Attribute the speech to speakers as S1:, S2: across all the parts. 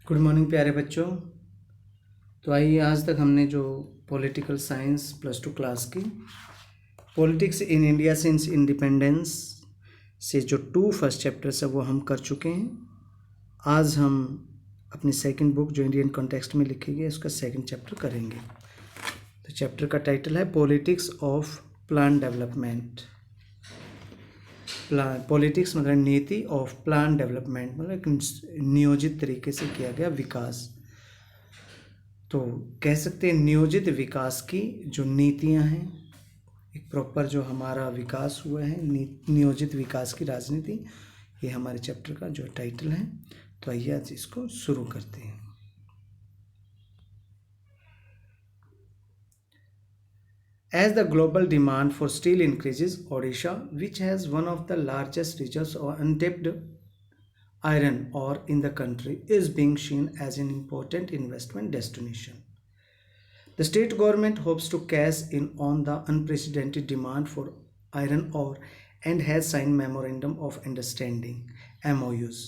S1: Good morning प्यारे बच्चों। तो आइए, आज तक हमने जो पॉलिटिकल साइंस +2 क्लास की politics in India since independence से जो 2 फर्स्ट चैप्टर्स है वो हम कर चुके हैं। आज हम अपनी सेकंड बुक जो इंडियन कॉन्टेक्स्ट में लिखी गई है उसका सेकंड चैप्टर करेंगे। तो चैप्टर का टाइटल है politics of plan development. Politics मतलब नीति ऑफ प्लान डेवलपमेंट, मतलब एक नियोजित तरीके से किया गया विकास। तो कह सकते हैं नियोजित विकास की जो नीतियां हैं, एक प्रॉपर जो हमारा विकास हुआ है, नियोजित विकास की राजनीति, ये हमारे चैप्टर का जो टाइटल है। तो आइए आज इसको शुरू करते हैं। As the global demand for steel increases, Odisha, which has one of the largest reserves of untapped iron ore in the country, is being seen as an important investment destination. The state government hopes to cash in on the unprecedented demand for iron ore and has signed Memorandum of Understanding (MOUs).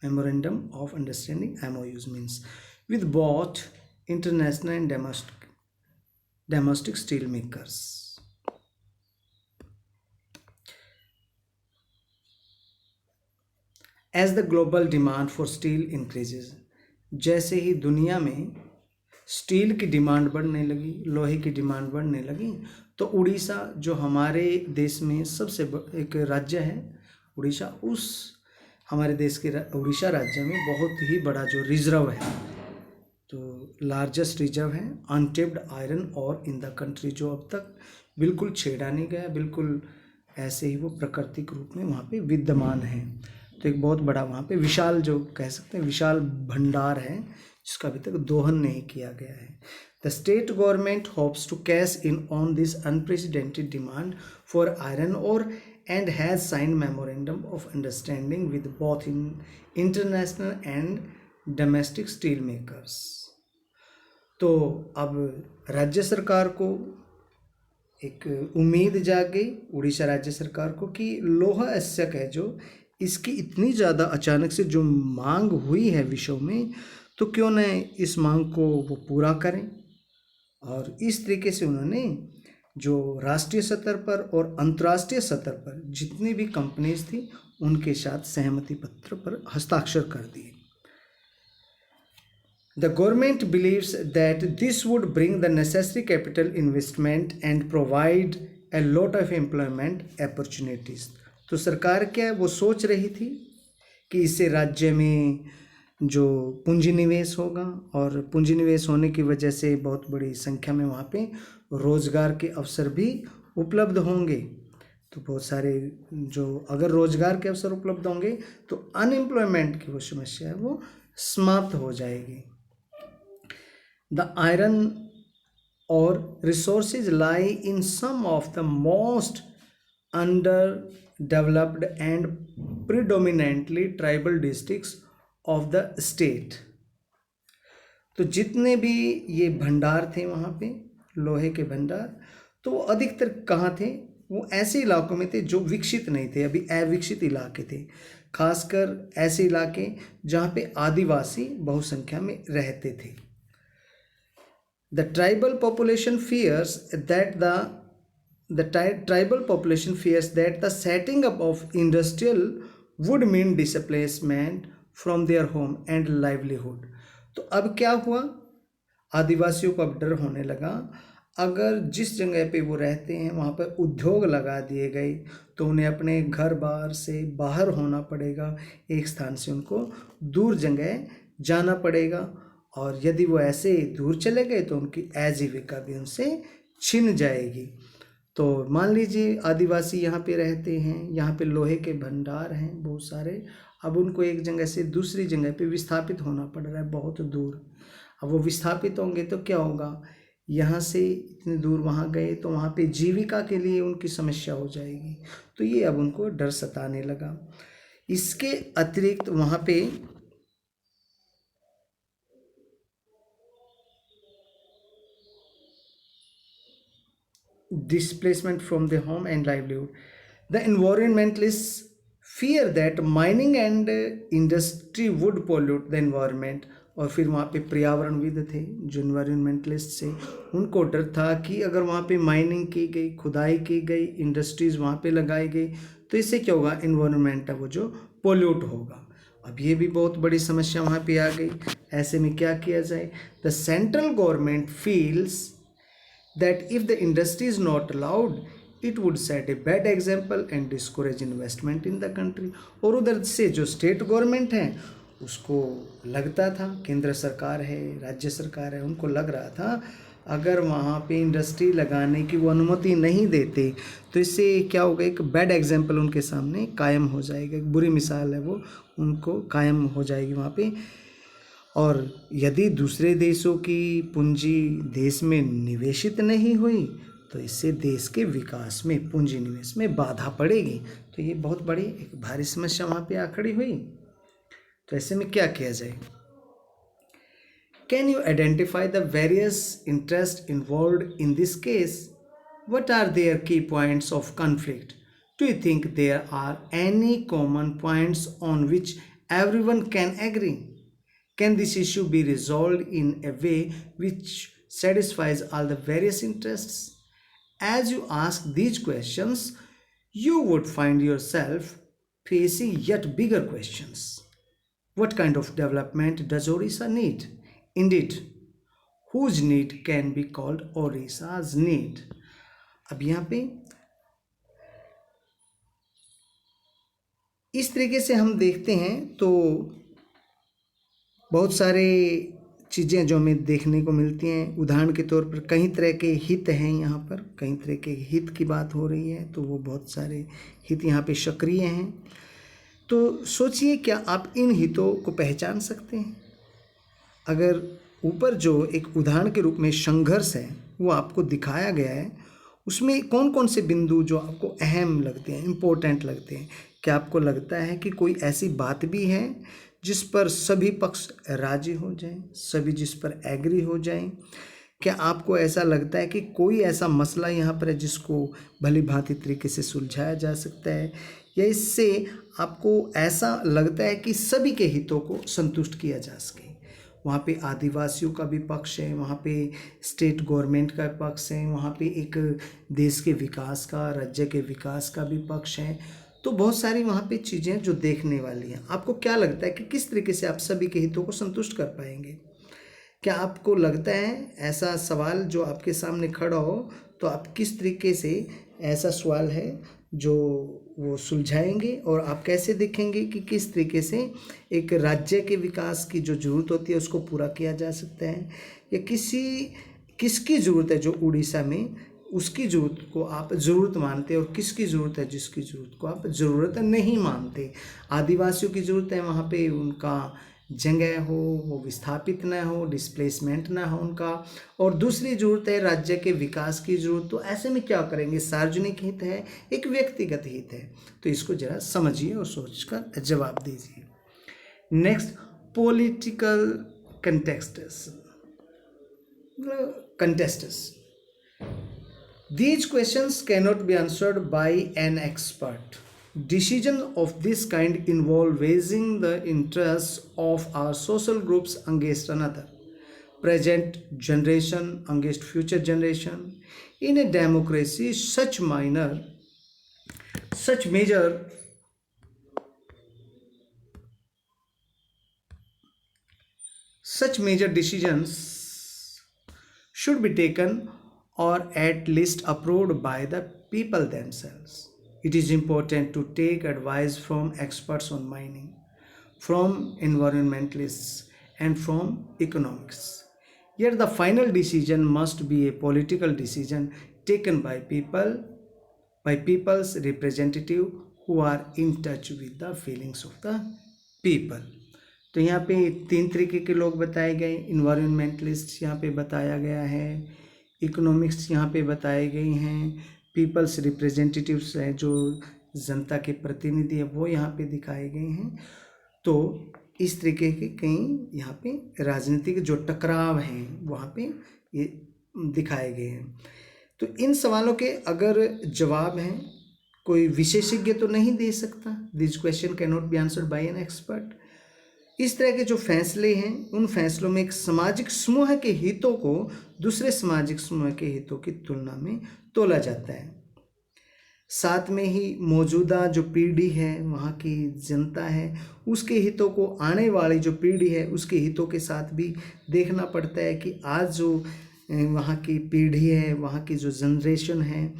S1: Memorandum of Understanding (MOUs) means with both international and domestic steel makers. As the global demand for steel increases, जैसे ही दुनिया में steel की demand बढ़ने लगी, लोहे की demand बढ़ने लगी, तो उड़ीसा जो हमारे देश में सबसे एक राज्य है उड़ीसा, उस हमारे देश के उड़ीसा राज्य में बहुत ही बड़ा जो रिजर्व है, तो लार्जेस्ट रिजर्व है अनटेप्ड आयरन और इन द कंट्री, जो अब तक बिल्कुल छेड़ा नहीं गया, बिल्कुल ऐसे ही वो प्राकृतिक रूप में वहाँ पे विद्यमान है। तो एक बहुत बड़ा वहाँ पे विशाल, जो कह सकते हैं विशाल भंडार है, जिसका अभी तक दोहन नहीं किया गया है। The state government hopes to cash in on this unprecedented demand for iron ore and has signed memorandum of understanding with both in international and domestic steel makers. तो अब राज्य सरकार को एक उम्मीद जाग गई, उड़ीसा राज्य सरकार को, कि लोहा आवश्यक है, जो इसकी इतनी ज़्यादा अचानक से जो मांग हुई है विश्व में, तो क्यों न इस मांग को वो पूरा करें। और इस तरीके से उन्होंने जो राष्ट्रीय स्तर पर और अंतर्राष्ट्रीय स्तर पर जितनी भी कंपनीज थी उनके साथ सहमति पत्र पर हस्ताक्षर कर दिए। The government believes that this would bring the necessary capital investment and provide a lot of employment opportunities. तो सरकार क्या वो सोच रही थी कि इससे राज्य में जो पूंजी निवेश होगा, और पूंजी निवेश होने की वजह से बहुत बड़ी संख्या में वहाँ पे रोजगार के अवसर भी उपलब्ध होंगे। तो बहुत सारे जो अगर रोजगार के अवसर उपलब्ध होंगे तो अनएम्प्लॉयमेंट की वो समस्या है वो समाप्त हो जाएगी। The iron ore resources lie in some of the most underdeveloped and predominantly tribal districts of the state. तो जितने भी ये भंडार थे वहाँ पे लोहे के भंडार, तो वो अधिकतर कहाँ थे, वो ऐसे इलाकों में थे जो विकसित नहीं थे, अभी अविकसित इलाके थे, खासकर ऐसे इलाके जहाँ पे आदिवासी बहुसंख्या में रहते थे। The tribal population fears that the setting up of industrial would mean displacement from their home and livelihood. तो अब क्या हुआ, आदिवासियों को अब डर होने लगा, अगर जिस जगह पे वो रहते हैं वहाँ पर उद्योग लगा दिए गए तो उन्हें अपने घर बार से बाहर होना पड़ेगा, एक स्थान से उनको दूर जगह जाना पड़ेगा, और यदि वो ऐसे दूर चले गए तो उनकी आजीविका भी उनसे छिन जाएगी। तो मान लीजिए आदिवासी यहाँ पे रहते हैं, यहाँ पे लोहे के भंडार हैं बहुत सारे, अब उनको एक जगह से दूसरी जगह पे विस्थापित होना पड़ रहा है बहुत दूर। अब वो विस्थापित होंगे तो क्या होगा, यहाँ से इतनी दूर वहाँ गए तो वहाँ पे जीविका के लिए उनकी समस्या हो जाएगी। तो ये अब उनको डर सताने लगा। इसके अतिरिक्त वहाँ पे displacement from the home and livelihood. The environmentalists fear that mining and industry would pollute the environment। और फिर वहाँ पे पर्यावरणविद थे जो इन्वायरमेंटलिस्ट थे, उनको डर था कि अगर वहाँ पे माइनिंग की गई, खुदाई की गई, इंडस्ट्रीज़ वहाँ पे लगाई गई तो इससे क्या होगा, इन्वायरमेंट है वो जो पोल्यूट होगा। अब ये भी बहुत बड़ी समस्या वहाँ पे आ गई। ऐसे में क्या किया जाए? The central government feels that if the industry is not allowed it would set a bad example and discourage investment in the country। और उधर से जो स्टेट गवर्नमेंट है उसको लगता था, केंद्र सरकार है, राज्य सरकार है, उनको लग रहा था अगर वहाँ पे इंडस्ट्री लगाने की वो अनुमति नहीं देते तो इससे क्या होगा, एक बैड एग्जाम्पल उनके सामने कायम हो जाएगा, एक बुरी मिसाल है वो उनको कायम हो जाएगी वहाँ पे। और यदि दूसरे देशों की पूंजी देश में निवेशित नहीं हुई तो इससे देश के विकास में, पूंजी निवेश में बाधा पड़ेगी। तो ये बहुत बड़ी एक भारी समस्या वहाँ पे आ खड़ी हुई। तो ऐसे में क्या किया जाए? Can you identify the various interest involved in this case? What are their key points of conflict? Do you think there are any common points on which everyone can agree? Can this issue be resolved in a way which satisfies all the various interests? As you ask these questions, you would find yourself facing yet bigger questions. What kind of development does Orissa need? Indeed, whose need can be called Orissa's need? अब यहाँ पे इस तरीके से हम देखते हैं तो बहुत सारे चीज़ें जो हमें देखने को मिलती हैं। उदाहरण के तौर पर कई तरह के हित हैं, यहाँ पर कई तरह के हित की बात हो रही है, तो वो बहुत सारे हित यहाँ पे सक्रिय हैं। तो सोचिए, क्या आप इन हितों को पहचान सकते हैं? अगर ऊपर जो एक उदाहरण के रूप में संघर्ष है वो आपको दिखाया गया है, उसमें कौन कौन से बिंदु जो आपको अहम लगते हैं, इम्पोर्टेंट लगते हैं? क्या आपको लगता है कि कोई ऐसी बात भी है जिस पर सभी पक्ष राजी हो जाएं, सभी जिस पर एग्री हो जाएं? क्या आपको ऐसा लगता है कि कोई ऐसा मसला यहाँ पर है जिसको भली भांति तरीके से सुलझाया जा सकता है, या इससे आपको ऐसा लगता है कि सभी के हितों को संतुष्ट किया जा सके? वहाँ पे आदिवासियों का भी पक्ष है, वहाँ पे स्टेट गवर्नमेंट का पक्ष है, वहाँ पे एक देश के विकास का, राज्य के विकास का भी पक्ष है। तो बहुत सारी वहाँ पे चीज़ें जो देखने वाली हैं। आपको क्या लगता है कि किस तरीके से आप सभी के हितों को संतुष्ट कर पाएंगे? क्या आपको लगता है ऐसा सवाल जो आपके सामने खड़ा हो तो आप किस तरीके से, ऐसा सवाल है जो वो सुलझाएंगे, और आप कैसे देखेंगे कि किस तरीके से एक राज्य के विकास की जो ज़रूरत होती है उसको पूरा किया जा सकता है, या किसकी ज़रूरत है जो उड़ीसा में, उसकी ज़रूरत को आप ज़रूरत मानते हैं, और किसकी ज़रूरत है जिसकी ज़रूरत को आप ज़रूरत नहीं मानते? आदिवासियों की ज़रूरत है वहाँ पे उनका जगह हो, वो विस्थापित ना हो, डिस्प्लेसमेंट ना हो उनका, और दूसरी ज़रूरत है राज्य के विकास की ज़रूरत। तो ऐसे में क्या करेंगे? सार्वजनिक हित है, एक व्यक्तिगत हित है। तो इसको जरा समझिए और सोचकर जवाब दीजिए। Next, political contests. These questions cannot be answered by an expert. Decisions of this kind involve weighing the interests of our social groups against another, present generation against future generation. In a democracy, such major decisions should be taken or at least approved by the people themselves. It is important to take advice from experts on mining, from environmentalists, and from economics. Yet the final decision must be a political decision taken by people's representative who are in touch with the feelings of the people. तो यहाँ पे 3 तरीके के लोग बताए गए। Environmentalist यहाँ पे बताया गया है, इकोनॉमिक्स यहाँ पे बताए गए हैं, पीपल्स रिप्रेजेंटेटिव्स हैं जो जनता के प्रतिनिधि है वो यहाँ पे दिखाए गए हैं। तो इस तरीके के कई यहाँ पे राजनीतिक जो टकराव हैं वहाँ पे ये दिखाए गए हैं। तो इन सवालों के अगर जवाब हैं कोई विशेषज्ञ तो नहीं दे सकता। This question can not be answered bye an expert. इस तरह के जो फैसले हैं उन फैसलों में एक सामाजिक समूह के हितों को दूसरे सामाजिक समूह के हितों की तुलना में तोला जाता है। साथ में ही मौजूदा जो पीढ़ी है, वहाँ की जनता है, उसके हितों को आने वाली जो पीढ़ी है उसके हितों के साथ भी देखना पड़ता है कि आज जो वहाँ की पीढ़ी है, वहाँ की जो जनरेशन है,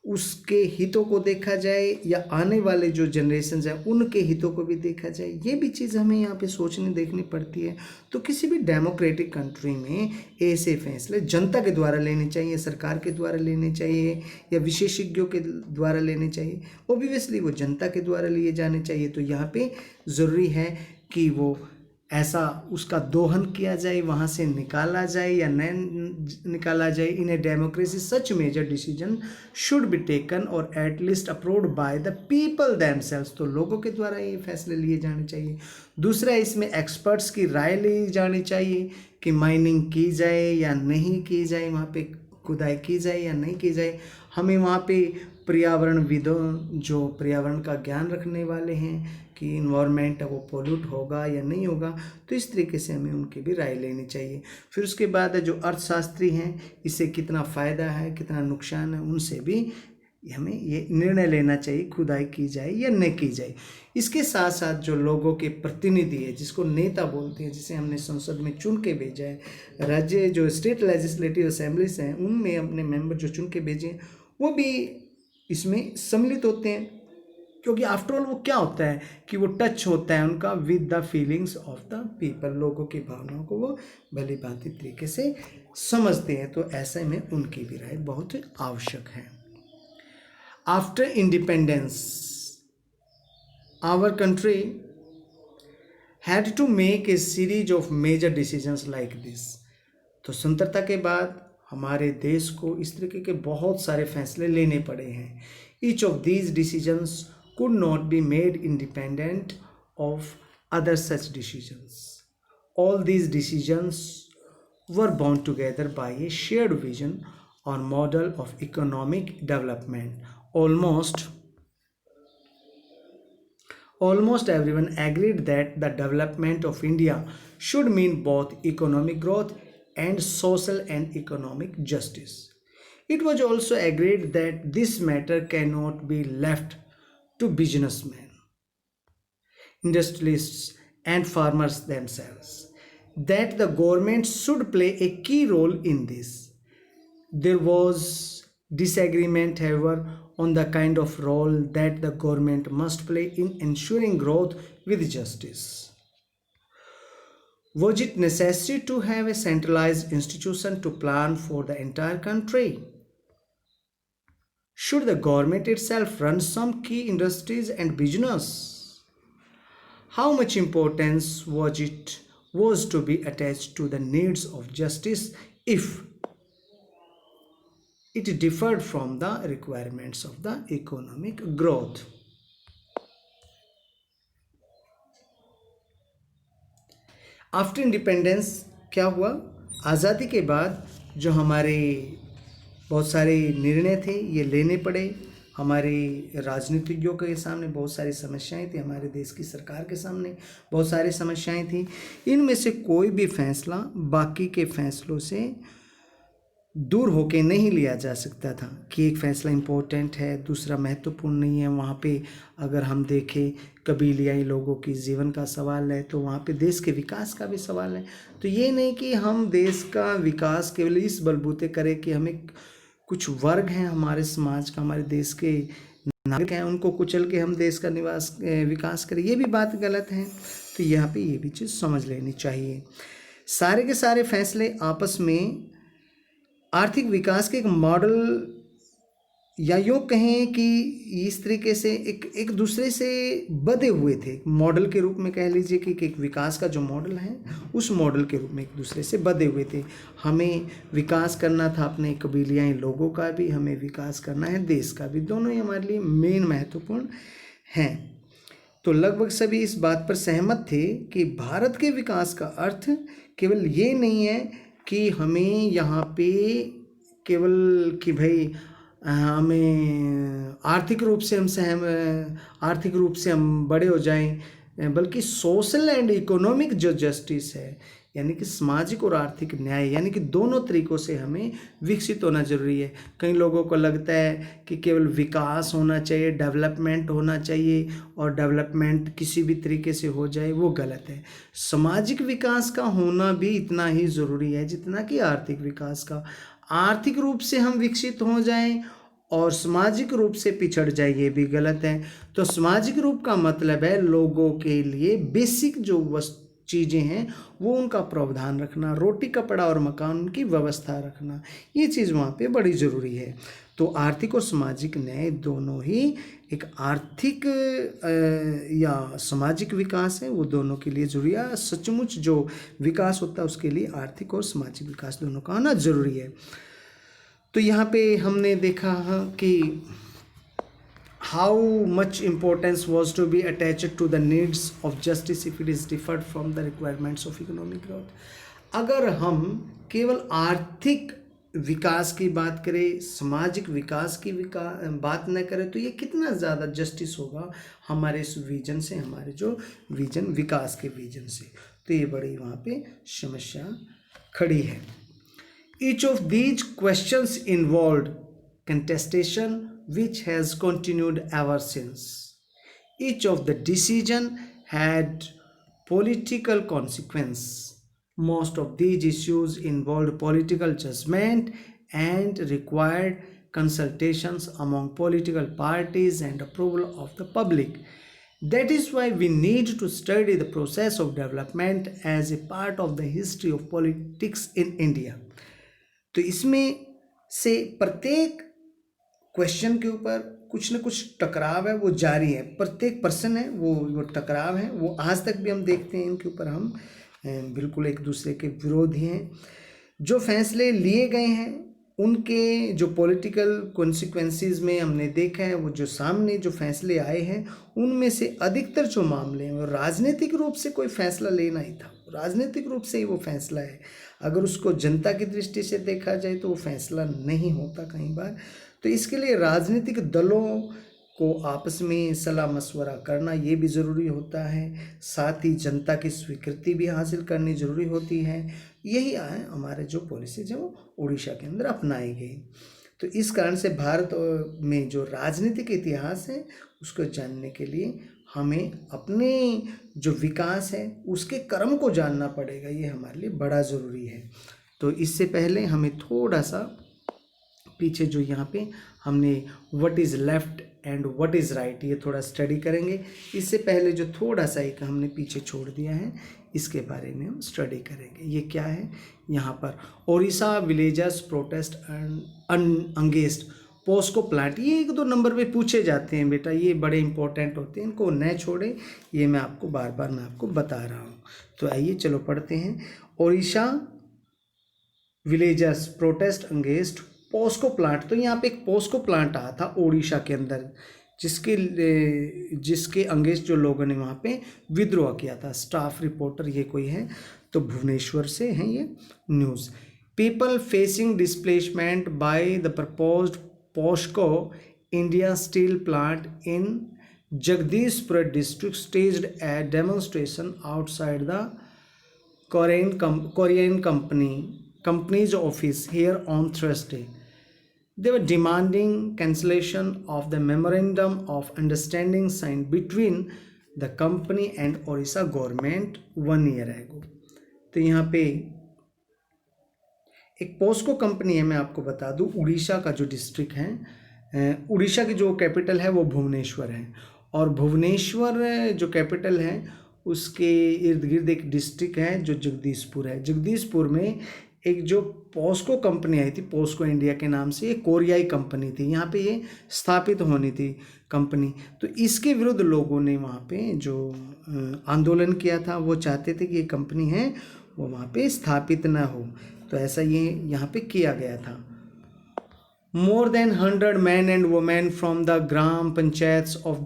S1: उसके हितों को देखा जाए या आने वाले जो जनरेशन है उनके हितों को भी देखा जाए। ये भी चीज़ हमें यहाँ पे सोचनी देखनी पड़ती है। तो किसी भी डेमोक्रेटिक कंट्री में ऐसे फैसले जनता के द्वारा लेने चाहिए, सरकार के द्वारा लेने चाहिए या विशेषज्ञों के द्वारा लेने चाहिए। ओब्वियसली वो जनता के द्वारा लिए जाने चाहिए। तो यहाँ पे ज़रूरी है कि वो ऐसा उसका दोहन किया जाए, वहाँ से निकाला जाए या न निकाला जाए। In a democracy such major decision should be taken or at least approved by the people themselves. तो लोगों के द्वारा ये फैसले लिए जाने चाहिए। दूसरा, इसमें एक्सपर्ट्स की राय ली जानी चाहिए कि माइनिंग की जाए या नहीं की जाए, वहाँ पे खुदाई की जाए या नहीं की जाए। हमें वहाँ पे पर्यावरणविदों, जो पर्यावरण का ज्ञान रखने वाले हैं कि इन्वायरमेंट वो पोल्यूट होगा या नहीं होगा, तो इस तरीके से हमें उनकी भी राय लेनी चाहिए। फिर उसके बाद जो अर्थशास्त्री हैं, इससे कितना फ़ायदा है कितना नुकसान है, उनसे भी हमें ये निर्णय लेना चाहिए खुदाई की जाए या नहीं की जाए। इसके साथ साथ जो लोगों के प्रतिनिधि है, जिसको नेता बोलते हैं, जिसे हमने संसद में चुन के भेजा है, राज्य जो स्टेट लेजिस्लेटिव असेंबलीज हैं उनमें अपने मेंबर जो चुन के भेजे हैं वो भी इसमें सम्मिलित होते हैं। क्योंकि आफ्टर ऑल वो क्या होता है कि वो टच होता है उनका with the feelings of the people. लोगों की भावनाओं को वो भली भांति तरीके से समझते हैं। तो ऐसे में उनकी भी राय बहुत आवश्यक है। After independence our country had to make a series of major decisions like this. तो स्वतंत्रता के बाद हमारे देश को इस तरीके के बहुत सारे फैसले लेने पड़े हैं। Each of these decisions could not be made independent of other such decisions. All these decisions were bound together by a shared vision or model of economic development. Almost everyone agreed that the development of India should mean both economic growth and social and economic justice. It was also agreed that this matter cannot be left to businessmen, industrialists, and farmers themselves, that the government should play a key role in this. There was disagreement, however, on the kind of role that the government must play in ensuring growth with justice. Was it necessary to have a centralized institution to plan for the entire country? Should the government itself run some key industries and business? How much importance was to be attached to the needs of justice if it differed from the requirements of the economic growth? After independence क्या हुआ? आज़ादी के बाद जो हमारे बहुत सारे निर्णय थे ये लेने पड़े। हमारे राजनीतिज्ञों के सामने बहुत सारी समस्याएं थी, हमारे देश की सरकार के सामने बहुत सारी समस्याएं थी। इनमें से कोई भी फैसला बाकी के फैसलों से दूर होके नहीं लिया जा सकता था कि एक फ़ैसला इम्पोर्टेंट है दूसरा महत्वपूर्ण नहीं है। वहाँ पे अगर हम देखें कबीलियाई लोगों की जीवन का सवाल है तो वहाँ पे देश के विकास का भी सवाल है। तो ये नहीं कि हम देश का विकास केवल इस बलबूते करें कि हमें कुछ वर्ग हैं हमारे समाज का, हमारे देश के नागरिक हैं, उनको कुचल के हम देश का विकास करें, ये भी बात गलत है। तो यहाँ पे ये भी चीज़ समझ लेनी चाहिए। सारे के सारे फैसले आपस में आर्थिक विकास के एक मॉडल या यूँ कहें कि इस तरीके से एक दूसरे से बधे हुए थे। मॉडल के रूप में कह लीजिए कि एक विकास का जो मॉडल है उस मॉडल के रूप में एक दूसरे से बधे हुए थे। हमें विकास करना था अपने कबीलियाई लोगों का भी, हमें विकास करना है देश का भी, दोनों ही हमारे लिए मेन महत्वपूर्ण हैं। तो लगभग सभी इस बात पर सहमत थे कि भारत के विकास का अर्थ केवल ये नहीं है कि हमें यहाँ पे केवल कि भाई हमें आर्थिक रूप से हम बड़े हो जाएं, बल्कि सोशल एंड इकोनॉमिक जो जस्टिस है, यानी कि सामाजिक और आर्थिक न्याय, यानी कि दोनों तरीक़ों से हमें विकसित होना जरूरी है। कई लोगों को लगता है कि केवल विकास होना चाहिए, डेवलपमेंट होना चाहिए, और डेवलपमेंट किसी भी तरीके से हो जाए, वो गलत है। सामाजिक विकास का होना भी इतना ही ज़रूरी है जितना कि आर्थिक विकास का। आर्थिक रूप से हम विकसित हो जाएं और सामाजिक रूप से पिछड़ जाए, ये भी गलत है। तो सामाजिक रूप का मतलब है लोगों के लिए बेसिक जो चीज़ें हैं वो उनका प्रावधान रखना, रोटी कपड़ा और मकान की व्यवस्था रखना, ये चीज़ वहाँ पे बड़ी ज़रूरी है। तो आर्थिक और सामाजिक न्याय दोनों ही एक आर्थिक या सामाजिक विकास है, वो दोनों के लिए जरूरी है। सचमुच जो विकास होता है उसके लिए आर्थिक और सामाजिक विकास दोनों का होना जरूरी है। तो यहाँ पे हमने देखा कि how much importance was to be attached to the needs of justice if it is differed from the requirements of economic growth। अगर हम केवल आर्थिक विकास की बात करें, सामाजिक विकास की बात न करें, तो ये कितना ज़्यादा जस्टिस होगा हमारे इस विजन से, हमारे जो विजन विकास के विजन से। तो ये बड़ी वहाँ पे समस्या खड़ी है। Each of these questions involved contestation which has continued ever since. Each of the decision had political consequence. Most of these issues involved political judgment and required consultations among political parties and approval of the public. That is why we need to study the process of development as a part of the history of politics in India. तो इसमें से प्रत्येक question के ऊपर कुछ न कुछ टकराव है, वो जारी है। प्रत्येक पर्सन है वो टकराव है, वो आज तक भी हम देखते हैं। इनके ऊपर हम बिल्कुल एक दूसरे के विरोधी हैं। जो फैसले लिए गए हैं उनके जो पॉलिटिकल कॉन्सिक्वेंसेस में हमने देखा है, वो जो सामने जो फैसले आए हैं उनमें से अधिकतर जो मामले हैं वो राजनीतिक रूप से कोई फैसला लेना ही था, राजनीतिक रूप से ही वो फैसला है। अगर उसको जनता की दृष्टि से देखा जाए तो वो फैसला नहीं होता कई बार। तो इसके लिए राजनीतिक दलों को आपस में सलाह मशवरा करना ये भी ज़रूरी होता है, साथ ही जनता की स्वीकृति भी हासिल करनी ज़रूरी होती है। यही हमारे जो पॉलिसीज हैं वो उड़ीसा के अंदर अपनाई गई। तो इस कारण से भारत में जो राजनीतिक इतिहास है उसको जानने के लिए हमें अपने जो विकास है उसके क्रम को जानना पड़ेगा, ये हमारे लिए बड़ा ज़रूरी है। तो इससे पहले हमें थोड़ा सा पीछे जो यहाँ पे हमने what is left and what is right ये थोड़ा स्टडी करेंगे। इससे पहले जो थोड़ा सा एक हमने पीछे छोड़ दिया है इसके बारे में हम स्टडी करेंगे। ये क्या है, यहाँ पर Odisha villagers protest against POSCO plant, ये 1-2 नंबर पे पूछे जाते हैं बेटा, ये बड़े इंपॉर्टेंट होते हैं, इनको न छोड़े, ये मैं आपको बार बार मैं आपको बता रहा हूँ। तो आइए चलो पढ़ते हैं। Odisha villagers protest against POSCO plant. तो यहाँ पे एक पोस्को प्लांट आया था ओडिशा के अंदर जिसके अगेंस्ट जो लोगों ने वहाँ पे विद्रोह किया था। स्टाफ रिपोर्टर ये कोई है, तो भुवनेश्वर से हैं ये news. People facing displacement by the proposed POSCO India steel plant in Jagdishpur district staged a demonstration outside the Korean company's office here on Thursday. They were demanding cancellation of the memorandum of understanding signed between the company and Orissa government 1 year ago. तो यहाँ पे एक POCSO company है, मैं आपको बता दूँ उड़ीसा का जो डिस्ट्रिक्ट है, उड़ीसा की जो कैपिटल है वो भुवनेश्वर है, और भुवनेश्वर जो कैपिटल है उसके इर्द गिर्द एक डिस्ट्रिक्ट है जो जगदीशपुर है। जगदीशपुर में एक जो पोस्को कंपनी आई थी, पोस्को इंडिया के नाम से, ये कोरियाई कंपनी थी, यहाँ पे ये स्थापित होनी थी कंपनी। तो इसके विरुद्ध लोगों ने वहाँ पे जो आंदोलन किया था, वो चाहते थे कि ये कंपनी है वो वहाँ पे स्थापित ना हो, तो ऐसा ये यहाँ पे किया गया था। More than 100 men and women from the gram panchayat of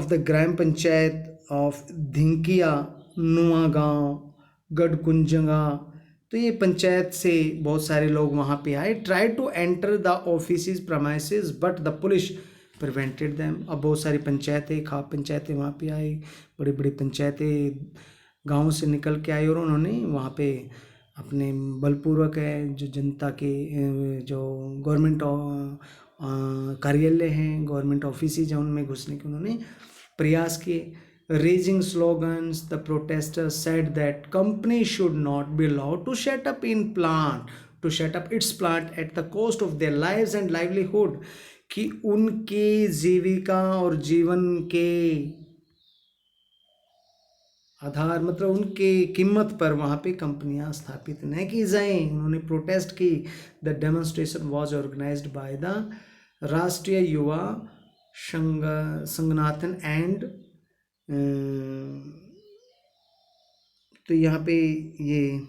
S1: the gram panchayat of धिंकिया, Nuagaon, गढ़कुंजगा, तो ये पंचायत से बहुत सारे लोग वहाँ पे आए, try to enter the office premises but the police prevented them. अब बहुत सारी पंचायतें, खाप पंचायतें वहाँ पे आई, बड़ी बड़ी पंचायतें गाँव से निकल के आई और उन्होंने वहाँ पे अपने बलपूर्वक है जो जनता के जो गवर्नमेंट कार्यालय हैं, गवर्नमेंट ऑफिसेज हैं, उनमें घुसने के उन्होंने प्रयास किए। Raising slogans, the protesters said that company should not be allowed to set up its plant at the cost of their lives and livelihood, कि उनके जीविका और जीवन के आधार मतलब उनके कीमत पर वहाँ पे कंपनियां स्थापित न की जाएं। उन्होंने प्रोटेस्ट की। The demonstration was organized by the Rashtriya Yuva संगठन एंड तो यहाँ पे ये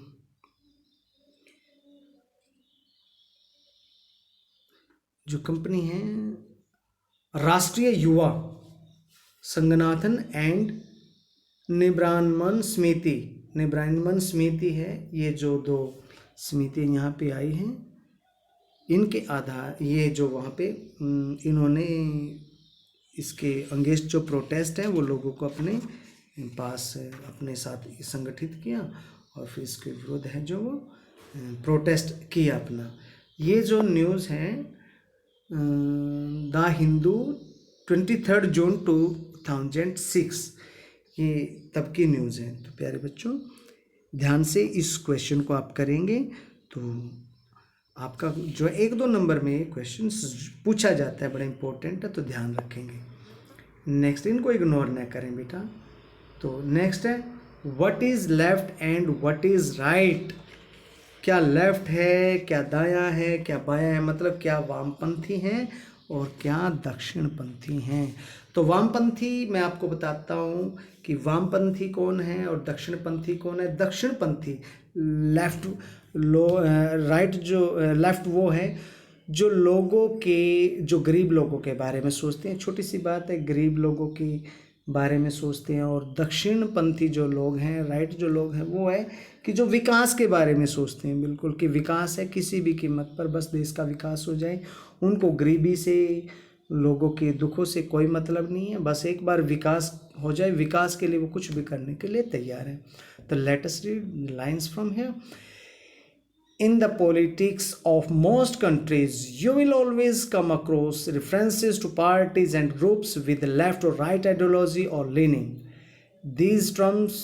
S1: जो कंपनी है राष्ट्रीय युवा संगठन एंड निब्रानमन समिति है, ये जो दो समितियाँ यहाँ पे आई हैं, इनके आधार ये जो वहाँ पे इन्होंने इसके अंगेंस्ट जो प्रोटेस्ट है वो लोगों को अपने पास अपने साथ संगठित किया और फिर इसके विरोध है जो वो प्रोटेस्ट किया अपना। ये जो न्यूज़ है द हिंदू 23 जून 2006, ये तब की न्यूज़ है। तो प्यारे बच्चों ध्यान से इस क्वेश्चन को आप करेंगे तो आपका जो 1-2 नंबर में क्वेश्चन पूछा जाता है, बड़ा इंपॉर्टेंट है, तो ध्यान रखेंगे। नेक्स्ट, इनको इग्नोर ना करें बेटा। तो नेक्स्ट है what is left and what is right. क्या लेफ्ट है, क्या दायां है, क्या बायां है, मतलब क्या वामपंथी हैं और क्या दक्षिणपंथी हैं। तो वामपंथी मैं आपको बताता हूँ कि वामपंथी कौन है और दक्षिणपंथी कौन है। दक्षिणपंथी राइट जो लेफ्ट वो है जो लोगों के, जो गरीब लोगों के बारे में सोचते हैं। छोटी सी बात है, गरीब लोगों के बारे में सोचते हैं। और दक्षिणपंथी जो लोग हैं, राइट जो लोग हैं, वो है कि जो विकास के बारे में सोचते हैं, बिल्कुल कि विकास है किसी भी कीमत पर, बस देश का विकास हो जाए। उनको गरीबी से, लोगों के दुखों से कोई मतलब नहीं है, बस एक बार विकास हो जाए, विकास के लिए वो कुछ भी करने के लिए तैयार है। तो let us read lines from here. In the politics of most countries, you will always come across references to parties and groups with left or right ideology or leaning. These terms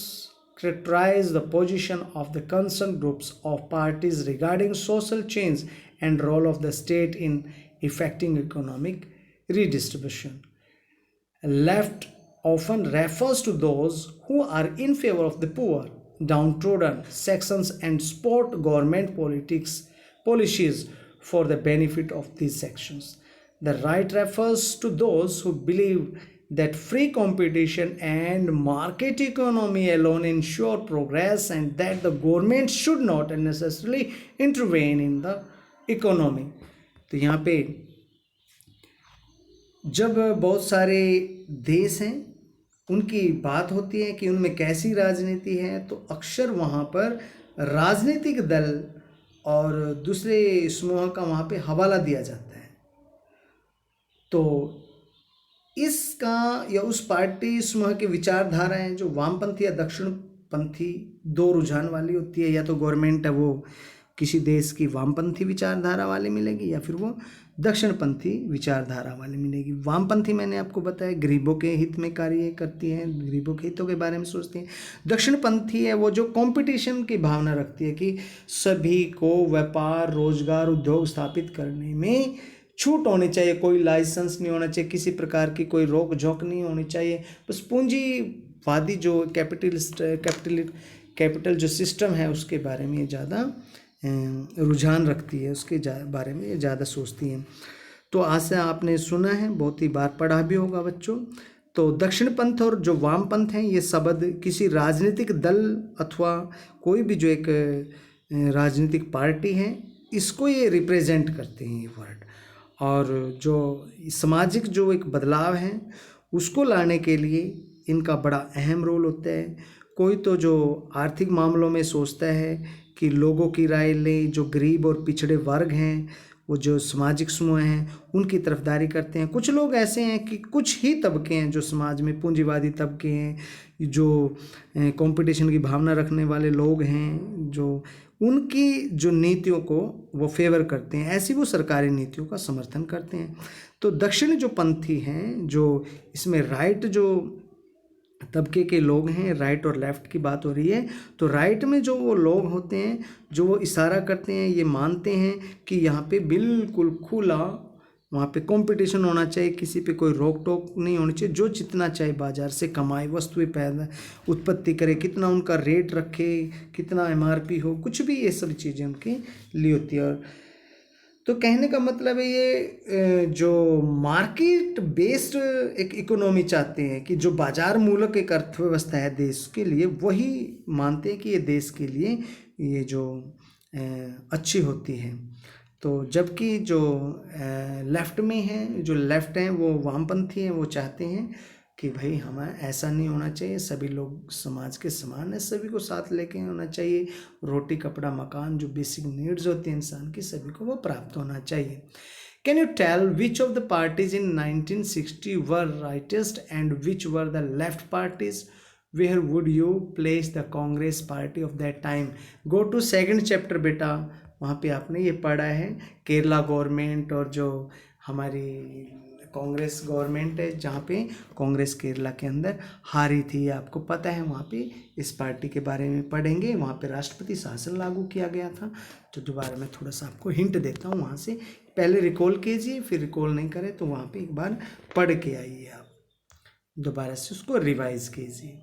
S1: characterize the position of the concerned groups of parties regarding social change and role of the state in effecting economic redistribution. Left often refers to those who are in favor of the poor, downtrodden sections and support government policies for the benefit of these sections. The right refers to those who believe that free competition and market economy alone ensure progress and that the government should not unnecessarily intervene in the economy. तो यहाँ पे जब बहुत सारे देश हैं उनकी बात होती है कि उनमें कैसी राजनीति है, तो अक्सर वहाँ पर राजनीतिक दल और दूसरे समूह का वहाँ पे हवाला दिया जाता है। तो इसका या उस पार्टी समूह की विचारधाराएं जो वामपंथी या दक्षिणपंथी दो रुझान वाली होती है, या तो गवर्नमेंट है वो किसी देश की वामपंथी विचारधारा वाली मिलेगी या फिर वो दक्षिणपंथी विचारधारा वाली मिलेगी। वामपंथी मैंने आपको बताया गरीबों के हित में कार्य करती हैं, गरीबों के हितों के बारे में सोचती हैं। दक्षिणपंथी है वो जो कंपटीशन की भावना रखती है कि सभी को व्यापार, रोजगार, उद्योग स्थापित करने में छूट होनी चाहिए, कोई लाइसेंस नहीं होना चाहिए, किसी प्रकार की कोई रोक झोंक नहीं होनी चाहिए। बस पूंजीवादी जो कैपिटल जो सिस्टम है उसके बारे में ज़्यादा रुझान रखती है, उसके बारे में ये ज़्यादा सोचती हैं। तो आज से आपने सुना है, बहुत ही बार पढ़ा भी होगा बच्चों। तो दक्षिणपंथ और जो वामपंथ हैं ये शब्द किसी राजनीतिक दल अथवा कोई भी जो एक राजनीतिक पार्टी है इसको ये रिप्रेजेंट करते हैं ये वर्ड। और जो सामाजिक जो एक बदलाव है उसको लाने के लिए इनका बड़ा अहम रोल होता है। कोई तो जो आर्थिक मामलों में सोचता है कि लोगों की राय ले, जो गरीब और पिछड़े वर्ग हैं, वो जो सामाजिक समूह हैं उनकी तरफदारी करते हैं। कुछ लोग ऐसे हैं कि कुछ ही तबके हैं जो समाज में पूंजीवादी तबके हैं, जो कंपटीशन की भावना रखने वाले लोग हैं, जो उनकी जो नीतियों को वो फेवर करते हैं, ऐसी वो सरकारी नीतियों का समर्थन करते हैं। तो दक्षिणी जो पंथी हैं, जो इसमें राइट जो तबके के लोग हैं, राइट और लेफ्ट की बात हो रही है, तो राइट में जो वो लोग होते हैं जो वो इशारा करते हैं, ये मानते हैं कि यहाँ पे बिल्कुल खुला वहाँ पे कंपटीशन होना चाहिए, किसी पे कोई रोक टोक नहीं होनी चाहिए, जो जितना चाहे बाजार से कमाए, वस्तुएं पैदा उत्पत्ति करे, कितना उनका रेट रखे, कितना MRP हो, कुछ भी ये सब चीज़ें उनके लिए होती है। और तो कहने का मतलब है ये जो मार्केट बेस्ड एक इकोनॉमी चाहते हैं कि जो बाजार मूलक एक अर्थव्यवस्था है देश के लिए, वही मानते हैं कि ये देश के लिए ये जो अच्छी होती है। तो जबकि जो लेफ्ट में है, जो लेफ्ट हैं वो वामपंथी हैं, वो चाहते हैं कि भाई हमें ऐसा नहीं होना चाहिए, सभी लोग समाज के समान है, सभी को साथ लेके होना चाहिए, रोटी कपड़ा मकान जो बेसिक नीड्स होती हैं इंसान की, सभी को वो प्राप्त होना चाहिए। Can you tell which of the parties in 1960 were rightest and which were the left parties? Where would you place the Congress party of that time? Go to second chapter बेटा, वहाँ पे आपने ये पढ़ा है केरला गवर्नमेंट और जो हमारी कांग्रेस गवर्नमेंट है, जहाँ पे कांग्रेस केरला के अंदर हारी थी, आपको पता है। वहाँ पे इस पार्टी के बारे में पढ़ेंगे। वहाँ पे राष्ट्रपति शासन लागू किया गया था। तो दोबारा मैं थोड़ा सा आपको हिंट देता हूँ, वहाँ से पहले रिकॉल कीजिए, फिर रिकॉल नहीं करें तो वहाँ पे एक बार पढ़ के आइए, आप दोबारा से उसको रिवाइज कीजिए।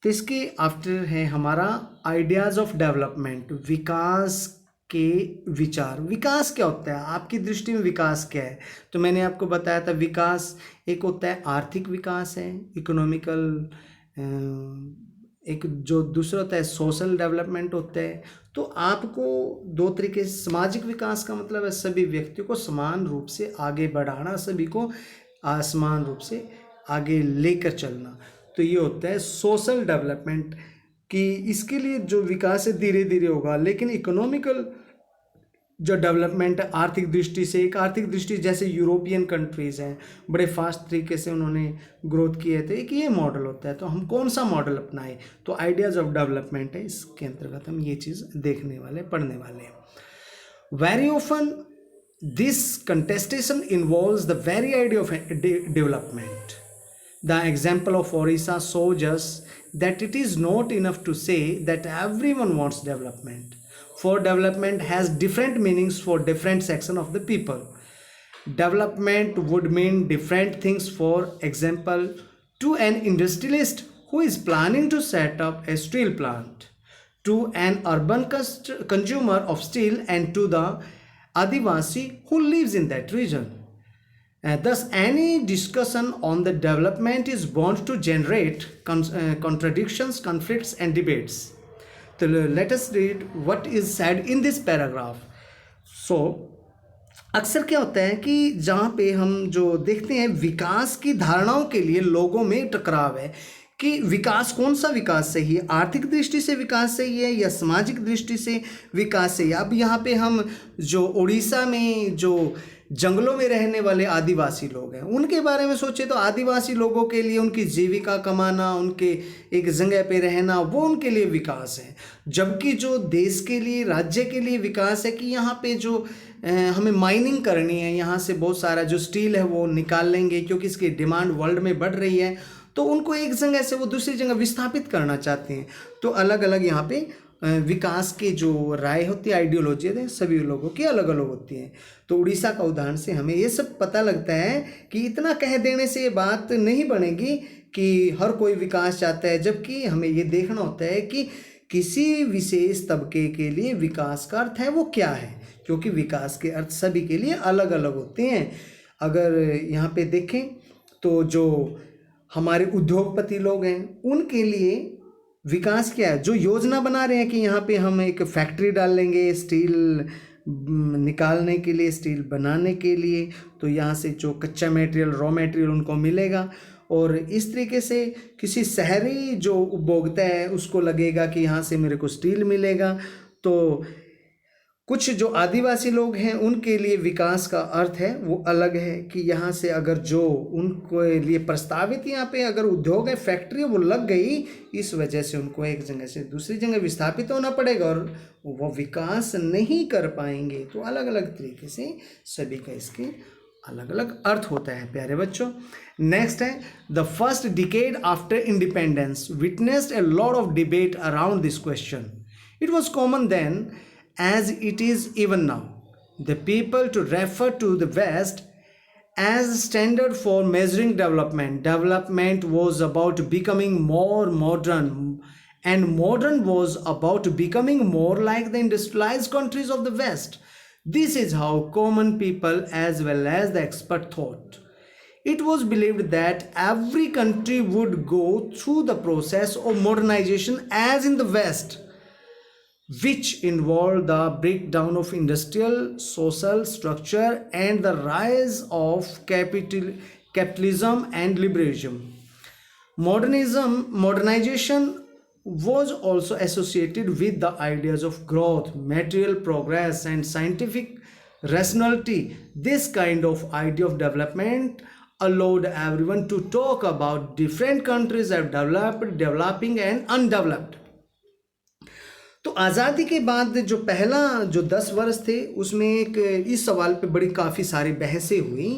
S1: तो इसके आफ्टर है हमारा आइडियाज ऑफ डेवलपमेंट, विकास के विचार। विकास क्या होता है आपकी दृष्टि में? विकास क्या है? तो मैंने आपको बताया था विकास एक होता है आर्थिक विकास है, इकोनॉमिकल, एक जो दूसरा होता है सोशल डेवलपमेंट होता है। तो आपको दो तरीके से, सामाजिक विकास का मतलब है सभी व्यक्तियों को समान रूप से आगे बढ़ाना, सभी को समान रूप से आगे लेकर चलना। तो ये होता है सोशल डेवलपमेंट, कि इसके लिए जो विकास है धीरे धीरे होगा। लेकिन इकोनॉमिकल जो डेवलपमेंट है आर्थिक दृष्टि से, एक आर्थिक दृष्टि जैसे यूरोपियन कंट्रीज़ हैं, बड़े फास्ट तरीके से उन्होंने ग्रोथ किए थे, एक ये मॉडल होता है। तो हम कौन सा मॉडल अपनाएं? तो आइडियाज़ ऑफ डेवलपमेंट है, इसके अंतर्गत हम ये चीज़ देखने वाले, पढ़ने वाले हैं। Very often this contestation involves the very idea of development. The example of Orissa shows us that it is not enough to say that everyone wants development, for development has different meanings for different section of the people. Development would mean different things. For example, to an industrialist who is planning to set up a steel plant, to an urban consumer of steel, and to the Adivasi who lives in that region. Thus, any discussion on the development is bound to generate contradictions, conflicts, and debates. So, let us read what is said in this paragraph. So, अक्सर क्या होता है कि जहाँ पे हम जो देखते हैं विकास की धारणाओं के लिए लोगों में टकराव है कि विकास, कौन सा विकास सही है? आर्थिक दृष्टि से विकास सही है या सामाजिक दृष्टि से विकास सही है? अब यहाँ पे हम जो उड़ीसा में जो जंगलों में रहने वाले आदिवासी लोग हैं उनके बारे में सोचे तो आदिवासी लोगों के लिए उनकी जीविका कमाना, उनके एक जगह पे रहना, वो उनके लिए विकास है। जबकि जो देश के लिए, राज्य के लिए विकास है कि यहाँ पे जो हमें माइनिंग करनी है, यहाँ से बहुत सारा जो स्टील है वो निकाल लेंगे क्योंकि इसकी डिमांड वर्ल्ड में बढ़ रही है, तो उनको एक जगह से वो दूसरी जगह विस्थापित करना चाहते हैं। तो अलग अलग यहाँ पे विकास की जो राय होती है, आइडियोलॉजी है, सभी लोगों की अलग अलग होती है। तो उड़ीसा का उदाहरण से हमें ये सब पता लगता है कि इतना कह देने से ये बात नहीं बनेगी कि हर कोई विकास चाहता है, जबकि हमें ये देखना होता है कि किसी विशेष तबके के लिए विकास का अर्थ है वो क्या है, क्योंकि विकास के अर्थ सभी के लिए अलग अलग होते हैं। अगर यहाँ पे देखें तो जो हमारे उद्योगपति लोग हैं उनके लिए विकास क्या है? जो योजना बना रहे हैं कि यहाँ पे हम एक फैक्ट्री डाल लेंगे स्टील निकालने के लिए, स्टील बनाने के लिए, तो यहाँ से जो कच्चा मटेरियल, रॉ मटेरियल उनको मिलेगा, और इस तरीके से किसी शहरी जो उपभोक्ता है उसको लगेगा कि यहाँ से मेरे को स्टील मिलेगा। तो कुछ जो आदिवासी लोग हैं उनके लिए विकास का अर्थ है वो अलग है कि यहाँ से अगर जो उनके लिए प्रस्तावित यहाँ पे अगर उद्योग है, फैक्ट्री वो लग गई, इस वजह से उनको एक जगह से दूसरी जगह विस्थापित होना पड़ेगा और वो विकास नहीं कर पाएंगे। तो अलग अलग तरीके से सभी का इसके अलग अलग अर्थ होता है प्यारे बच्चों। नेक्स्ट है the first decade after independence witnessed a lot of debate around this question. It was common then as it is even now. The people to refer to the West as standard for measuring development. Development was about becoming more modern, and modern was about becoming more like the industrialized countries of the West. This is how common people as well as the expert thought. It was believed that every country would go through the process of modernization as in the West, which involved the breakdown of industrial social structure and the rise of capitalism and liberalism. Modernization was also associated with the ideas of growth, material progress, and scientific rationality. This kind of idea of development allowed everyone to talk about different countries that developed, developing, and undeveloped. तो आज़ादी के बाद जो पहला जो 10 वर्ष थे उसमें एक इस सवाल पे बड़ी काफ़ी सारी बहसें हुई।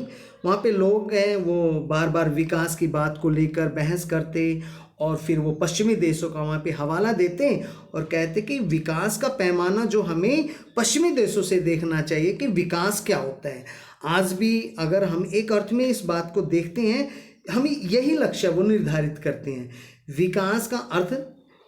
S1: वहाँ पे लोग हैं वो बार बार विकास की बात को लेकर बहस करते और फिर वो पश्चिमी देशों का वहाँ पे हवाला देते और कहते कि विकास का पैमाना जो हमें पश्चिमी देशों से देखना चाहिए कि विकास क्या होता है। आज भी अगर हम एक अर्थ में इस बात को देखते हैं, हम यही लक्ष्य वो निर्धारित करते हैं। विकास का अर्थ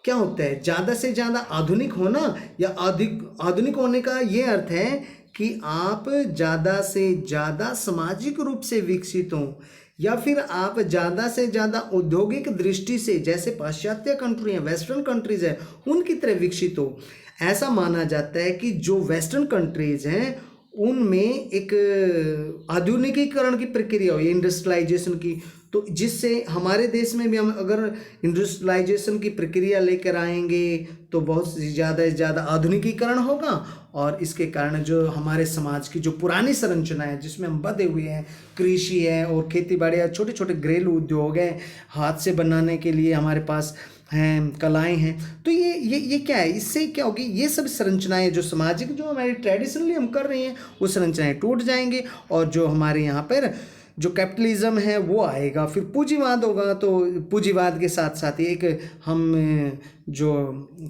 S1: क्या होता है? ज़्यादा से ज़्यादा आधुनिक होना या आधुनिक होने का ये अर्थ है कि आप ज़्यादा से ज़्यादा सामाजिक रूप से विकसित हों या फिर आप ज़्यादा से ज़्यादा औद्योगिक दृष्टि से जैसे पाश्चात्य कंट्री हैं, वेस्टर्न कंट्रीज़ हैं, उनकी तरह विकसित हो। ऐसा माना जाता है कि जो वेस्टर्न कंट्रीज़ हैं उनमें एक आधुनिकीकरण की प्रक्रिया हो, इंडस्ट्रियलाइजेशन की, तो जिससे हमारे देश में भी हम अगर इंडस्ट्रियलाइजेशन की प्रक्रिया लेकर आएंगे तो बहुत ज़्यादा से ज़्यादा आधुनिकीकरण होगा और इसके कारण जो हमारे समाज की जो पुरानी संरचना है जिसमें हम बंधे हुए हैं, कृषि है और खेती बाड़ी है, छोटे छोटे घरेलू उद्योग हैं, हाथ से बनाने के लिए हमारे पास हैं, कलाएं हैं, तो ये क्या है? इससे क्या होगी? ये सब संरचनाएं जो सामाजिक जो हमारी ट्रेडिशनली हम कर रहे हैं वो संरचनाएं टूट जाएंगे और जो हमारे यहाँ पर जो कैपिटलिज्म है वो आएगा, फिर पूंजीवाद होगा। तो पूंजीवाद के साथ साथ एक हम जो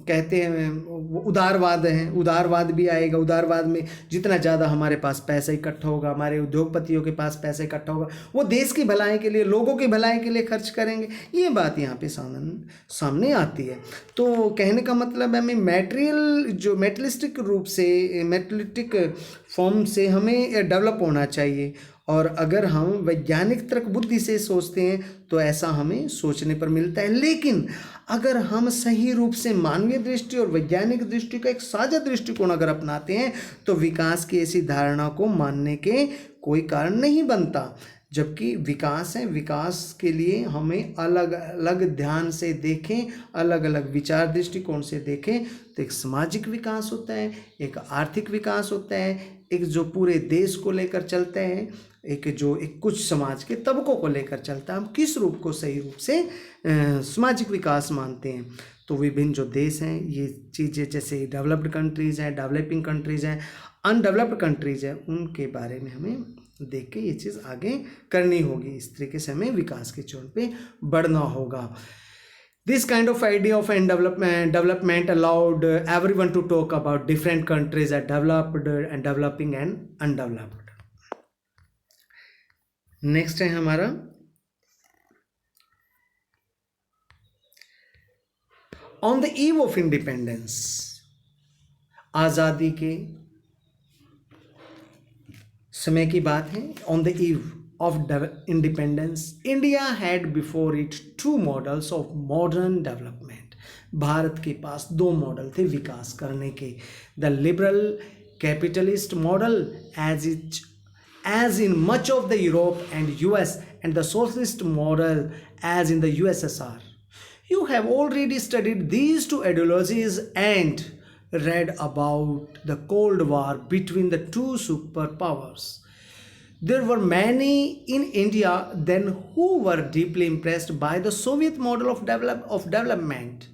S1: कहते हैं वो उदारवाद है, उदारवाद भी आएगा। उदारवाद में जितना ज़्यादा हमारे पास पैसा इकट्ठा होगा, हमारे उद्योगपतियों के पास पैसा इकट्ठा होगा, वो देश की भलाई के लिए, लोगों की भलाई के लिए खर्च करेंगे। ये बात यहाँ पे सामने आती है। तो कहने का मतलब है हमें मेटेरियलिस्टिक रूप से, मेटेरियलिस्टिक फॉर्म से हमें डेवलप होना चाहिए और अगर हम वैज्ञानिक तर्क बुद्धि से सोचते हैं तो ऐसा हमें सोचने पर मिलता है। लेकिन अगर हम सही रूप से मानवीय दृष्टि और वैज्ञानिक दृष्टि का एक साझा दृष्टिकोण अगर अपनाते हैं तो विकास की ऐसी धारणा को मानने के कोई कारण नहीं बनता। जबकि विकास है, विकास के लिए हमें अलग अलग ध्यान से देखें, अलग अलग विचार दृष्टिकोण से देखें तो एक सामाजिक विकास होता है, एक आर्थिक विकास होता है, एक जो पूरे देश को लेकर चलते हैं, एक कुछ समाज के तबकों को लेकर चलता है। हम किस रूप को सही रूप से सामाजिक विकास मानते हैं। तो विभिन्न जो देश हैं ये चीज़ें जैसे डेवलप्ड कंट्रीज़ हैं, डेवलपिंग कंट्रीज़ हैं, अनडेवलप्ड कंट्रीज़ हैं, उनके बारे में हमें देख के ये चीज़ आगे करनी होगी। इस तरीके से हमें विकास के चौड़ पे बढ़ना होगा। This kind of idea of development allowed everyone to talk about different countries that developed and developing and undeveloped. Next है हमारा on the eve of independence. आज़ादी के समय की बात है। On the eve of independence, India had before it two models of modern development. Bharat के पास दो मॉडल थे विकास करने के। The liberal capitalist model as in much of the Europe and US and the socialist model as in the USSR. You have already studied these two ideologies and read about the Cold War between the two superpowers. There were many in India then who were deeply impressed by the Soviet model of development.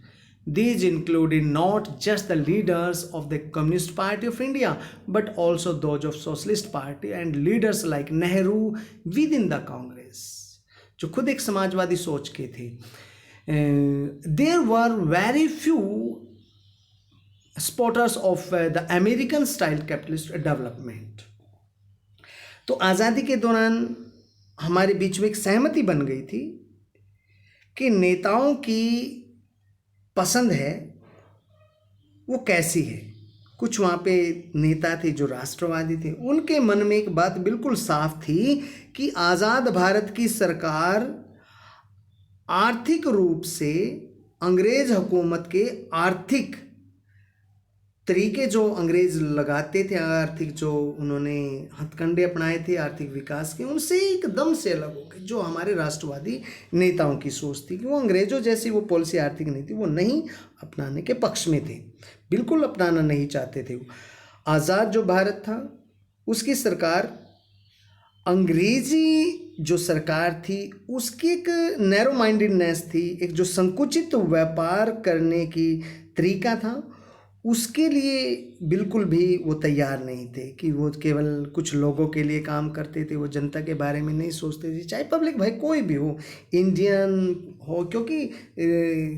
S1: These included not just the leaders of the Communist Party of India, but also those of Socialist Party and leaders like Nehru within the Congress, जो खुद एक समाजवादी सोच के थे. There were very few supporters of the American style capitalist development. तो आज़ादी के दौरान हमारे बीच में एक सहमति बन गई थी कि नेताओं की पसंद है वो कैसी है. कुछ वहाँ पे नेता थे जो राष्ट्रवादी थे, उनके मन में एक बात बिल्कुल साफ थी कि आज़ाद भारत की सरकार आर्थिक रूप से अंग्रेज हुकूमत के आर्थिक तरीके जो अंग्रेज लगाते थे, आर्थिक जो उन्होंने हथकंडे अपनाए थे आर्थिक विकास के, उनसे एकदम से अलग हो गए. जो हमारे राष्ट्रवादी नेताओं की सोच थी कि वो अंग्रेजों जैसी वो पॉलिसी आर्थिक नीति वो नहीं अपनाने के पक्ष में थे, बिल्कुल अपनाना नहीं चाहते थे. आज़ाद जो भारत था उसकी सरकार अंग्रेजी जो सरकार थी उसकी एक नैरो माइंडेडनेस थी, एक जो संकुचित व्यापार करने की तरीका था उसके लिए बिल्कुल भी वो तैयार नहीं थे कि वो केवल कुछ लोगों के लिए काम करते थे, वो जनता के बारे में नहीं सोचते थे, चाहे पब्लिक भाई कोई भी हो, इंडियन हो, क्योंकि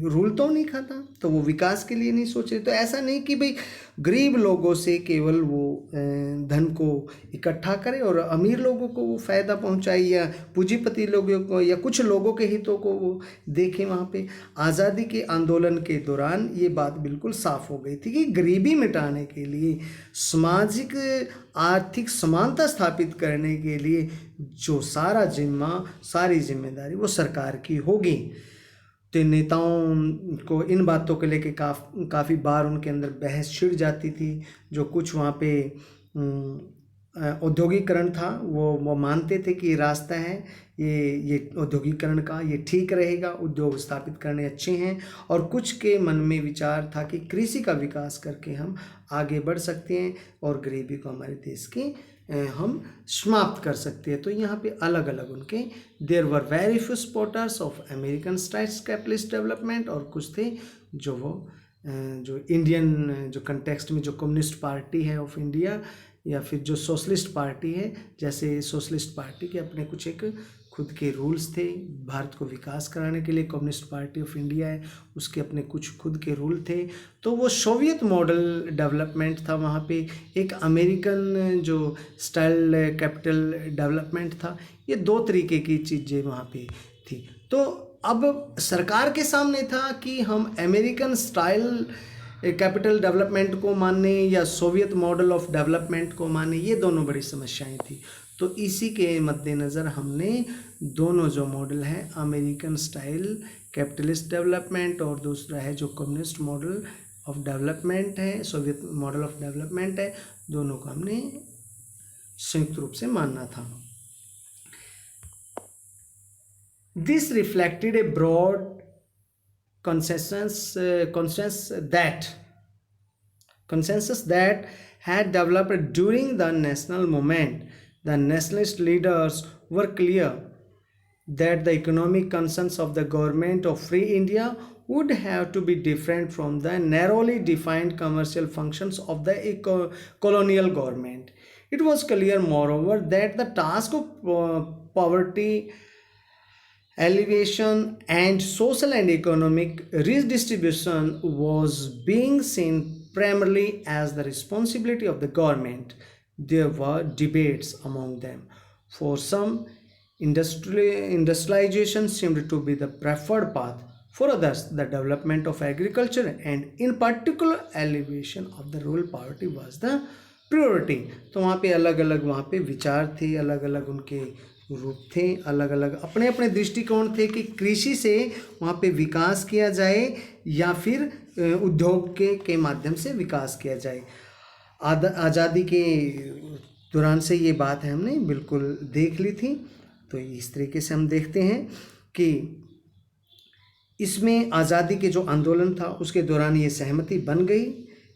S1: रूल तो नहीं खाता तो वो विकास के लिए नहीं सोच रहे. तो ऐसा नहीं कि भाई गरीब लोगों से केवल वो धन को इकट्ठा करे और अमीर लोगों को वो फ़ायदा पहुंचाए या पूंजीपति लोगों को या कुछ लोगों के हितों को वो देखें. वहाँ पे आज़ादी के आंदोलन के दौरान ये बात बिल्कुल साफ हो गई थी कि गरीबी मिटाने के लिए, सामाजिक आर्थिक समानता स्थापित करने के लिए जो सारी जिम्मेदारी वो सरकार की होगी. तो नेताओं को इन बातों को लेके काफ़ी बार उनके अंदर बहस छिड़ जाती थी. जो कुछ वहाँ पे औद्योगिकरण था वो मानते थे कि रास्ता है ये औद्योगिकरण का, ये ठीक रहेगा, उद्योग स्थापित करने अच्छे हैं. और कुछ के मन में विचार था कि कृषि का विकास करके हम आगे बढ़ सकते हैं और गरीबी को हमारे देश की हम समाप्त कर सकते हैं. तो यहाँ पे अलग अलग उनके there were very few supporters of American style capitalist development, और कुछ थे जो वो जो इंडियन जो कंटेक्स्ट में जो कम्युनिस्ट पार्टी है ऑफ इंडिया या फिर जो सोशलिस्ट पार्टी है, जैसे सोशलिस्ट पार्टी के अपने कुछ एक खुद के रूल्स थे भारत को विकास कराने के लिए. कम्युनिस्ट पार्टी ऑफ इंडिया है उसके अपने कुछ खुद के रूल थे. तो वो सोवियत मॉडल डेवलपमेंट था, वहाँ पे एक अमेरिकन जो स्टाइल कैपिटल डेवलपमेंट था. ये दो तरीके की चीज़ें वहाँ पे थी. तो अब सरकार के सामने था कि हम अमेरिकन स्टाइल कैपिटल डेवलपमेंट को माने या सोवियत मॉडल ऑफ डेवलपमेंट को माने, ये दोनों बड़ी समस्याएं थी. तो इसी के मद्देनज़र हमने दोनों जो मॉडल हैं, अमेरिकन स्टाइल कैपिटलिस्ट डेवलपमेंट और दूसरा है जो कम्युनिस्ट मॉडल ऑफ डेवलपमेंट है, सोवियत मॉडल ऑफ डेवलपमेंट है, दोनों को हमने संयुक्त रूप से मानना था. This reflected a broad consensus that had developed during the national movement. The nationalist leaders were clear that the economic concerns of the government of Free India would have to be different from the narrowly defined commercial functions of the colonial government. It was clear, moreover, that the task of poverty elevation and social and economic redistribution was being seen primarily as the responsibility of the government. There were debates among them. For some, industrialization seemed to be the preferred path. For others, the development of agriculture and in particular elevation of the rural poverty was the priority. तो वहाँ पे अलग अलग वहाँ पे विचार थे, अलग अलग उनके रूप थे, अलग अलग अपने अपने दृष्टिकोण थे कि कृषि से वहाँ पे विकास किया जाए या फिर उद्योग के माध्यम से विकास किया जाए. आज़ादी के दौरान से ये बात है हमने बिल्कुल देख ली थी. तो इस तरीके से हम देखते हैं कि इसमें आज़ादी के जो आंदोलन था उसके दौरान ये सहमति बन गई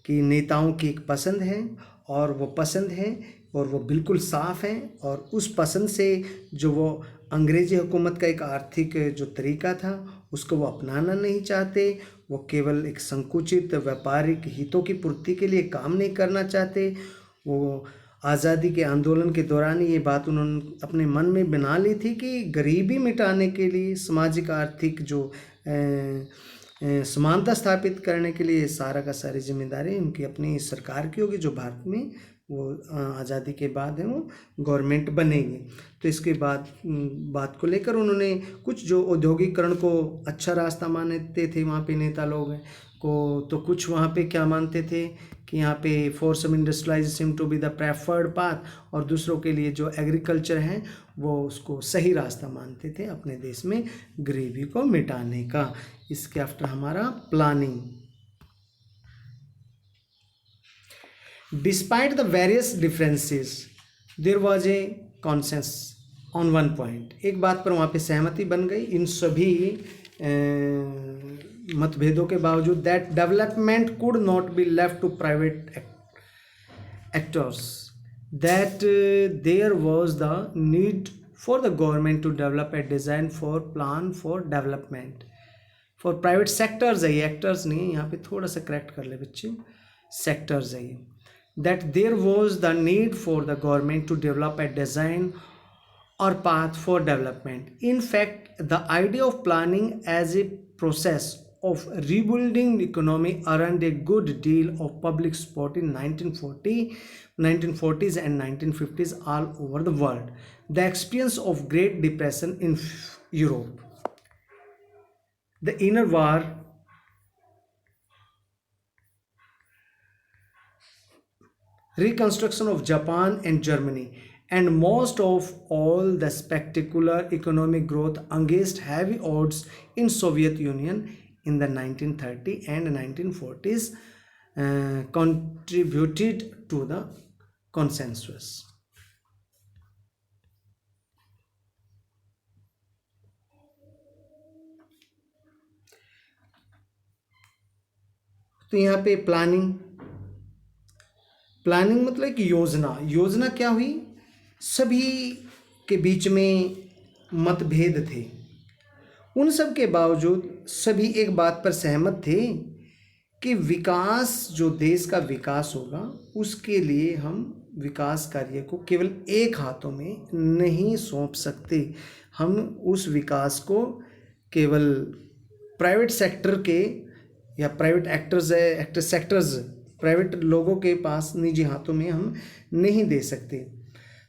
S1: कि नेताओं की एक पसंद है और वो पसंद है और वो बिल्कुल साफ है, और उस पसंद से जो वो अंग्रेज़ी हुकूमत का एक आर्थिक जो तरीका था उसको वो अपनाना नहीं चाहते। वो केवल एक संकुचित व्यापारिक हितों की पूर्ति के लिए काम नहीं करना चाहते। वो आज़ादी के आंदोलन के दौरान ये बात उन्होंने अपने मन में बना ली थी कि गरीबी मिटाने के लिए, सामाजिक आर्थिक जो समानता स्थापित करने के लिए सारा का सारी जिम्मेदारी उनकी अपनी सरकार की होगी, जो भारत में वो आज़ादी के बाद है वो गवर्नमेंट बनेगी। तो इसके बाद बात को लेकर उन्होंने कुछ जो औद्योगिकरण को अच्छा रास्ता मानते थे वहाँ पे नेता लोग को, तो कुछ वहाँ पे क्या मानते थे कि यहाँ पे for some industrialization to be the preferred path, और दूसरों के लिए जो एग्रीकल्चर है वो उसको सही रास्ता मानते थे अपने देश में गरीबी को मिटाने का। इसके आफ्टर हमारा planning. Despite the various differences, there was a consensus on one point. एक बात पर वहाँ पे सहमति बन गई इन सभी मतभेदों के बावजूद, that development could not be left to private actors, that there was the need for the government to develop a design for plan for development. For private sectors है ये, actors नहीं, यहाँ पे थोड़ा सा करेक्ट कर ले बच्चे, sectors है ये, that there was the need for the government to develop a design or path for development. In fact, the idea of planning as a process of rebuilding the economy earned a good deal of public support in 1940s and 1950s all over the world. The experience of Great Depression in Europe, the inner war, reconstruction of Japan and Germany, and most of all the spectacular economic growth against heavy odds in Soviet Union in the 1930s and 1940s contributed to the consensus. तो यहाँ पे planning मतलब कि योजना क्या हुई, सभी के बीच में मतभेद थे, उन सब के बावजूद सभी एक बात पर सहमत थे कि विकास, जो देश का विकास होगा उसके लिए हम विकास कार्य को केवल एक हाथों में नहीं सौंप सकते। हम उस विकास को केवल प्राइवेट सेक्टर के या प्राइवेट सेक्टर्स प्राइवेट लोगों के पास, निजी हाथों में हम नहीं दे सकते।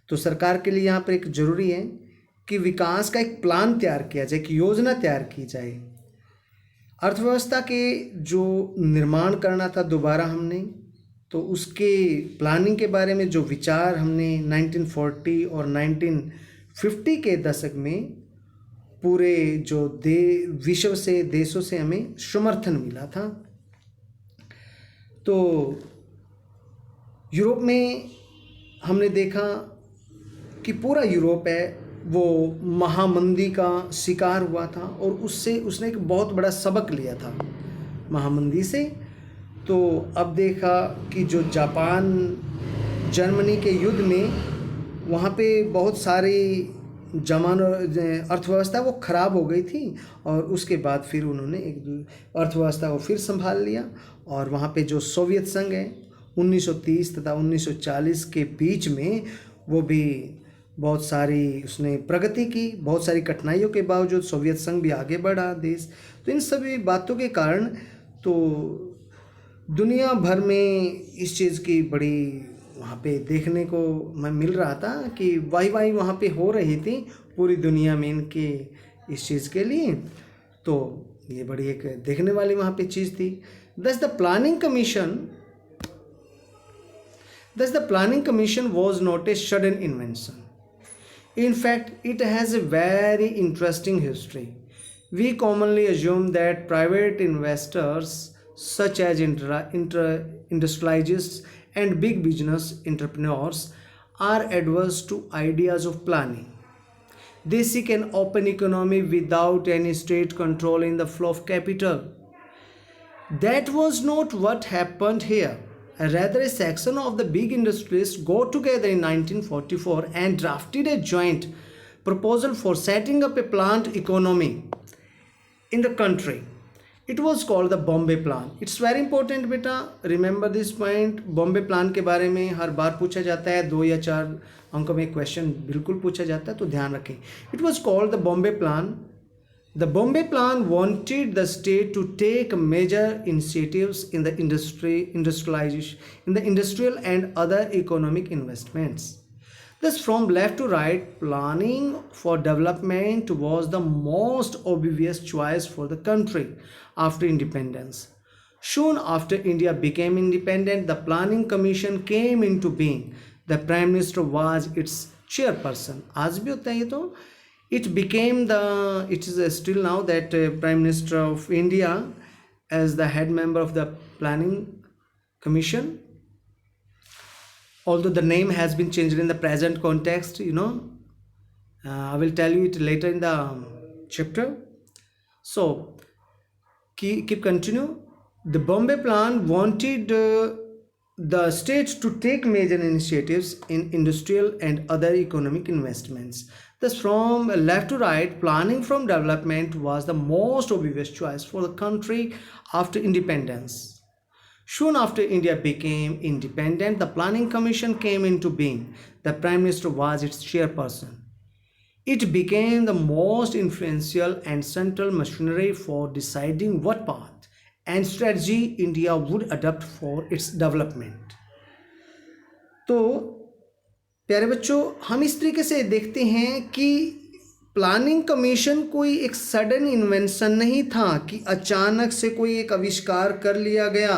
S1: तो सरकार के लिए यहाँ पर एक ज़रूरी है कि विकास का एक प्लान तैयार किया जाए, एक योजना तैयार की जाए। अर्थव्यवस्था के जो निर्माण करना था दोबारा हमने, तो उसके प्लानिंग के बारे में जो विचार हमने 1940 और 1950 के दशक में पूरे जो विश्व से देशों से हमें समर्थन मिला था। तो यूरोप में हमने देखा कि पूरा यूरोप है वो महामंदी का शिकार हुआ था, और उसने एक बहुत बड़ा सबक लिया था महामंदी से। तो अब देखा कि जो जापान जर्मनी के युद्ध में, वहाँ पे बहुत सारी अर्थव्यवस्था वो ख़राब हो गई थी, और उसके बाद फिर उन्होंने एक अर्थव्यवस्था को फिर संभाल लिया। और वहाँ पे जो सोवियत संघ है 1930 तथा 1940 के बीच में, वो भी बहुत सारी उसने प्रगति की, बहुत सारी कठिनाइयों के बावजूद सोवियत संघ भी आगे बढ़ा देश। तो इन सभी बातों के कारण तो दुनिया भर में इस चीज़ की बड़ी वहाँ पे देखने को मैं मिल रहा था कि वाही वहाँ पे हो रही थी पूरी दुनिया में इनके इस चीज़ के लिए। तो ये बड़ी एक देखने वाली वहाँ पे चीज़ थी। Thus the planning commission was not a sudden invention. In fact, it has a very interesting history. We commonly assume that private investors such as industrialists and big business entrepreneurs are adverse to ideas of planning. They seek an open economy without any state control in the flow of capital. That was not what happened here. Rather, a section of the big industrialists got together in 1944 and drafted a joint proposal for setting up a planned economy in the country. It was called the Bombay Plan. It's very important बेटा, remember this point. Bombay plan के बारे में हर बार पूछा जाता है, 2 या 4 अंकों में क्वेश्चन बिल्कुल पूछा जाता है, तो ध्यान रखें. It was called the Bombay Plan. The Bombay Plan wanted the state to take major initiatives in the industrialization, in the industrial and other economic investments. Thus, from left to right, planning for development was the most obvious choice for the country after independence. Soon after India became independent, the Planning Commission came into being. The Prime Minister was its chairperson. आज भी होता है ये तो. It became the, it is still now that Prime Minister of India as the head member of the Planning Commission. Although the name has been changed in the present context, I will tell you it later in the chapter. So keep continue. The Bombay Plan wanted the states to take major initiatives in industrial and other economic investments. Thus, from left to right, planning from development was the most obvious choice for the country after independence. Soon after India became independent, the Planning Commission came into being. The Prime Minister was its chairperson. It became the most influential and central machinery for deciding what path and strategy India would adopt for its development. तो प्यारे बच्चों, हम इस तरीके से देखते हैं कि प्लानिंग कमीशन कोई एक सडन इन्वेंशन नहीं था कि अचानक से कोई एक आविष्कार कर लिया गया.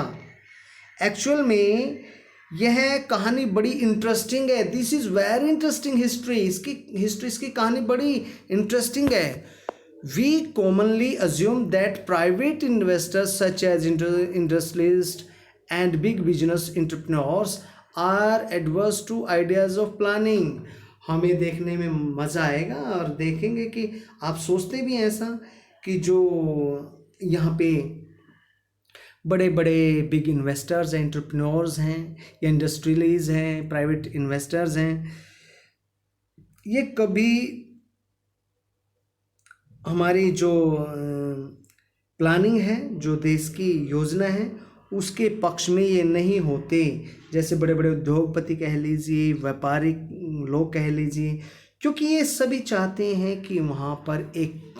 S1: एक्चुअल में यह कहानी बड़ी इंटरेस्टिंग है. This is very interesting history. इसकी कहानी बड़ी इंटरेस्टिंग है. We commonly assume that private investors such as industrialist and big business entrepreneurs are averse to ideas of planning. हमें देखने में मज़ा आएगा और देखेंगे कि आप सोचते भी हैं ऐसा कि जो यहाँ पे बड़े बड़े बिग इन्वेस्टर्स हैं, एंटरप्रेन्योर्स हैं या इंडस्ट्रियलीज हैं, प्राइवेट इन्वेस्टर्स हैं, ये कभी हमारी जो प्लानिंग है, जो देश की योजना है, उसके पक्ष में ये नहीं होते. जैसे बड़े बड़े उद्योगपति कह लीजिए, व्यापारिक लोग कह लीजिए, क्योंकि ये सभी चाहते हैं कि वहाँ पर एक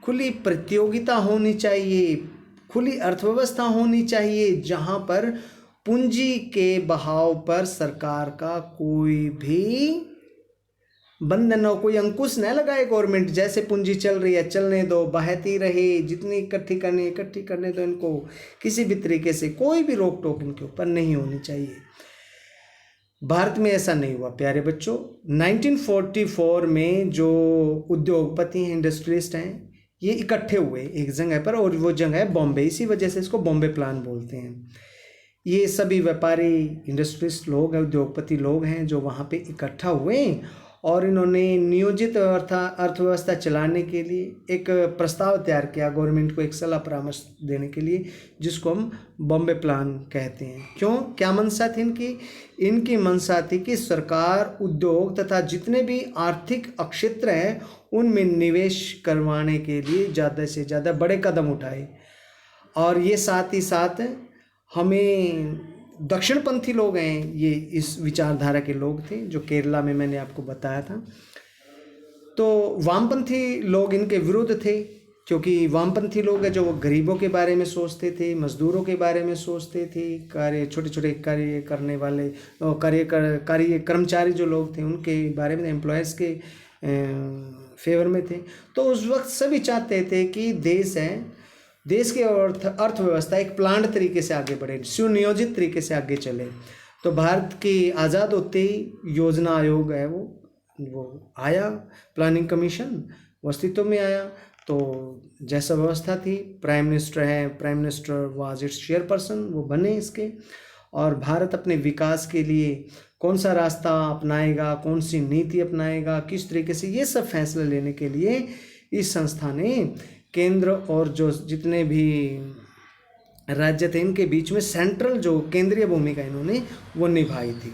S1: खुली प्रतियोगिता होनी चाहिए, खुली अर्थव्यवस्था होनी चाहिए, जहाँ पर पूंजी के बहाव पर सरकार का कोई भी बंधन हो, कोई अंकुश न लगाए गवर्नमेंट. जैसे पूंजी चल रही है चलने दो, बहती रहे, जितनी इकट्ठी करने दो इनको, किसी भी तरीके से कोई भी रोक टोक इनके ऊपर नहीं होनी चाहिए. भारत में ऐसा नहीं हुआ प्यारे बच्चों. 1944 में जो उद्योगपति हैं, इंडस्ट्रियलिस्ट हैं, ये इकट्ठे हुए एक जगह पर, और वो जगह है बॉम्बे. इसी वजह से इसको बॉम्बे प्लान बोलते हैं. ये सभी व्यापारी, इंडस्ट्रियलिस्ट लोग हैं, उद्योगपति लोग हैं जो वहाँ पे इकट्ठा हुए और इन्होंने नियोजित अर्थव्यवस्था चलाने के लिए एक प्रस्ताव तैयार किया, गवर्नमेंट को एक सलाह परामर्श देने के लिए, जिसको हम बॉम्बे प्लान कहते हैं. क्यों, क्या मंशा थी इनकी मंशा थी कि सरकार उद्योग तथा जितने भी आर्थिक क्षेत्र हैं उनमें निवेश करवाने के लिए ज़्यादा से ज़्यादा बड़े कदम उठाए. और ये साथ ही साथ हमें दक्षिणपंथी लोग हैं, ये इस विचारधारा के लोग थे जो केरला में मैंने आपको बताया था. तो वामपंथी लोग इनके विरुद्ध थे, क्योंकि वामपंथी लोग हैं जो वो गरीबों के बारे में सोचते थे, मजदूरों के बारे में सोचते थे, छोटे छोटे कार्य करने वाले कर्मचारी जो लोग थे उनके बारे में, एम्प्लॉयज़ के फेवर में थे. तो उस वक्त सभी चाहते थे कि देश की अर्थव्यवस्था एक प्लान्ड तरीके से आगे बढ़े, सुनियोजित तरीके से आगे चले. तो भारत की आज़ाद होते ही योजना आयोग है वो आया, प्लानिंग कमीशन वो अस्तित्व में आया. तो जैसा व्यवस्था थी, prime minister was it's chairperson, वो बने इसके. और भारत अपने विकास के लिए कौन सा रास्ता अपनाएगा, कौन सी नीति अपनाएगा, किस तरीके से, ये सब फैसले लेने के लिए इस संस्था ने केंद्र और जो जितने भी राज्य थे इनके बीच में सेंट्रल जो केंद्रीय भूमिका इन्होंने वो निभाई थी।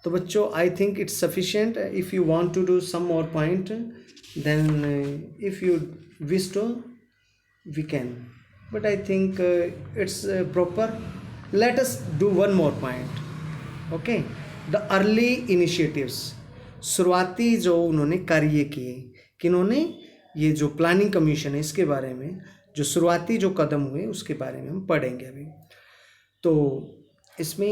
S1: तो बच्चों I think it's sufficient. If you want to do some more point then if you wish to we can, but I think it's proper. Let us do one more point. Okay, the early initiatives, शुरुआती जो उन्होंने कार्य किए, किन्होंने, ये जो planning commission है इसके बारे में जो शुरुआती जो कदम हुए उसके बारे में हम पढ़ेंगे अभी। तो इसमें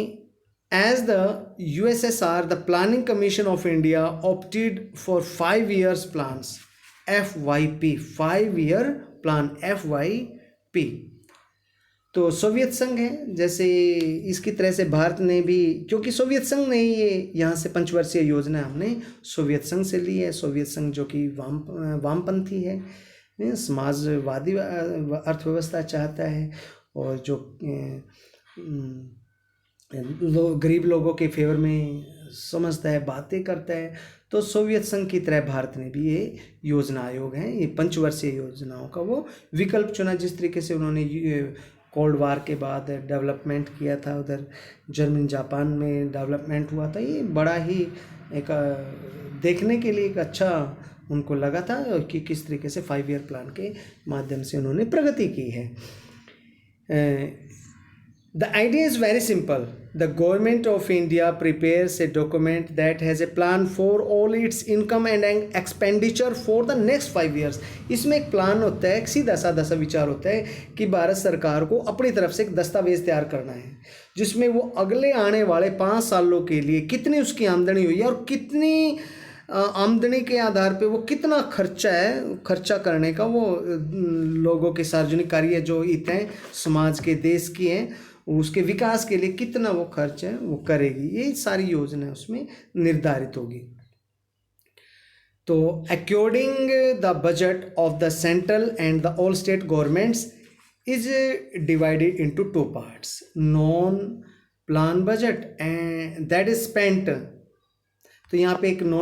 S1: as the USSR the planning commission of India opted for 5 years plans FYP, 5 year plan FYP। तो सोवियत संघ है, जैसे इसकी तरह से भारत ने भी, क्योंकि सोवियत संघ ने ये यहाँ से पंचवर्षीय योजना हमने सोवियत संघ से ली है। सोवियत संघ जो कि वामपंथी है, समाजवादी अर्थव्यवस्था चाहता है और जो गरीब लोगों के फेवर में समझता है, बातें करता है। तो सोवियत संघ की तरह भारत ने भी ये योजना आयोग है, ये पंचवर्षीय योजनाओं का वो विकल्प चुना। जिस तरीके से उन्होंने कोल्ड वार के बाद डेवलपमेंट किया था, उधर जर्मनी जापान में डेवलपमेंट हुआ था, ये बड़ा ही एक देखने के लिए एक अच्छा उनको लगा था कि किस तरीके से 5 year प्लान के माध्यम से उन्होंने प्रगति की है। The idea is very simple. The government of India prepares a document that has a plan for all its income and expenditure for the next 5 years. इसमें एक प्लान होता है, एक सीधा साधा सा विचार होता है कि भारत सरकार को अपनी तरफ से एक दस्तावेज तैयार करना है जिसमें वो अगले आने वाले 5 सालों के लिए कितनी उसकी आमदनी हुई है और कितनी आमदनी के आधार पे वो कितना खर्चा है, खर्चा करने का वो लोगों के सार्वजनिक कार्य जो हित हैं समाज के, देश की हैं, उसके विकास के लिए कितना वो खर्च है वो करेगी। ये सारी योजना उसमें निर्धारित होगी। तो according the budget of the central and the all state governments is divided into 2 parts, non plan budget and that is spent. तो यहाँ पे एक नॉन